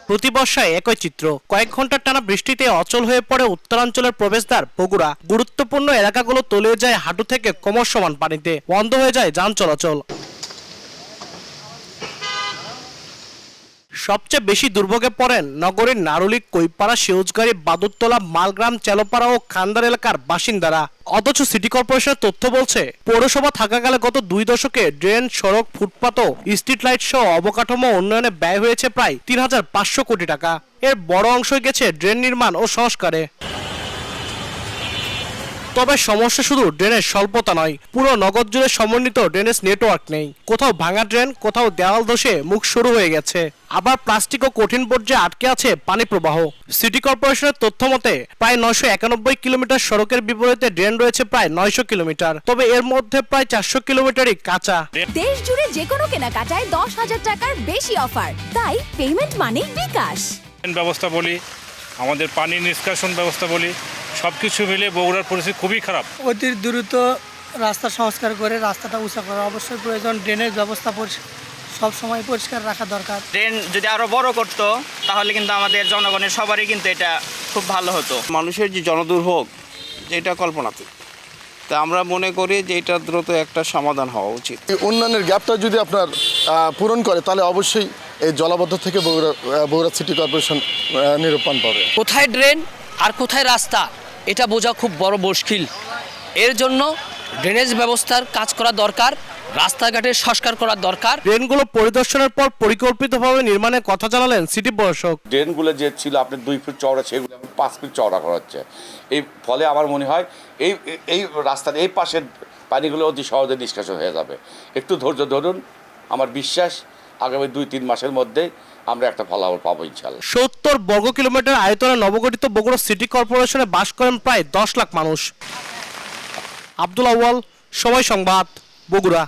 প্রতি বর্ষায় একই চিত্র। কয়েক ঘন্টার টানা বৃষ্টিতে অচল হয়ে পড়ে উত্তরাঞ্চলের প্রবেশদ্বার বগুড়া। গুরুত্বপূর্ণ এলাকাগুলো তলিয়ে যায় হাঁটু থেকে কোমর সমান পানিতে, বন্ধ হয়ে যায় যান চলাচল। সবচেয়ে বেশি দুর্ভোগে পড়েন নগরীর নারুলী, কৈপাড়া, শিউজগাড়ি, বাদুরতলা, মালগ্রাম, চেলোপাড়া ও খান্দার এলাকার বাসিন্দারা। অথচ সিটি কর্পোরেশনের তথ্য বলছে, পৌরসভা থাকাকালে গত 2 দশকে ড্রেন, সড়ক, ফুটপাত ও স্ট্রিট লাইট সহ অবকাঠামো উন্নয়নে ব্যয় হয়েছে প্রায় 3,500 কোটি টাকা। এর বড় অংশই গেছে ড্রেন নির্মাণ ও সংস্কারে। তবে সমস্যা শুধু ড্রেনের স্বল্পতা নয়, পুরো নগর জুড়ে সমন্বিত ড্রেনেজ নেটওয়ার্ক নেই। কোথাও ভাঙা ড্রেন, কোথাও দেওয়াল ধসে মুখ শুরু হয়ে গেছে, আবার প্লাস্টিক ও কঠিন বর্জ্যে আটকে আছে পানি প্রবাহ। সিটি কর্পোরেশনের তথ্য মতে প্রায় 991 কিলোমিটার সড়কের বিপরীতে ড্রেন রয়েছে প্রায় 900 কিলোমিটার। তবে এর মধ্যে প্রায় 400 কিলোমিটারই কাঁচা। দেশ জুড়ে যে কোনো কেনাকাটায় 10,000 টাকার বেশি অফার, তাই পেমেন্ট মানেই বিকাশ। ব্যবস্থা বলি, আমাদের পানি নিষ্কাশন ব্যবস্থা বলি, সবকিছু মিলে বগুড়ার পরিস্থিতি খুবই খারাপ। অতি দ্রুত রাস্তা সংস্কার করে রাস্তাটা উঁচা করা অবশ্যই প্রয়োজন। ড্রেনেজ ব্যবস্থা সব সময় পরিষ্কার রাখা দরকার। ড্রেন যদি আরো বড় করতো তাহলে কিন্তু আমাদের জনগণের সবারই কিন্তু এটা খুব ভালো হতো। মানুষের যে জনদুর্ভোগ, যেটা কল্পনাতীত, তা আমরা মনে করি যে এটা দ্রুত একটা সমাধান হওয়া উচিত। এই উন্নয়নের গ্যাপটা যদি আপনার পূরণ করে, তাহলে অবশ্যই এই জলাবদ্ধ থেকে বগুড়া সিটি কর্পোরেশন নিরূপণ পাবে। কোথায় ড্রেন আর কোথায় রাস্তা, এটা বোঝা খুব বড় মুশকিল। এর জন্য ড্রেনেজ ব্যবস্থার কাজ করা দরকার, রাস্তাঘাটের সংস্কার করা দরকার। ড্রেনগুলো পরিদর্শনের পর পরিকল্পিতভাবে নির্মাণের কথা জানালেন সিটি প্রশাসক। ড্রেনগুলো যে ছিল আপনার 2 ফিট চওড়া, সেগুলো 5 ফিট চওড়া করা হচ্ছে। এই ফলে আমার মনে হয় এই রাস্তার এই পাশের পানিগুলো অতি সহজে নিষ্কাশন হয়ে যাবে। একটু ধৈর্য ধরুন, আমার বিশ্বাস আগামী 2-3 মাসের মধ্যে আমরা একটা ফলাফল পাবো ইনশাআল্লাহ। 70 বর্গ কিলোমিটার আয়তনে নবগঠিত বগুড়া সিটি কর্পোরেশনে বাস করেন প্রায় 10 লাখ মানুষ। আব্দুল আউয়াল, সময় সংবাদ, বগুড়া।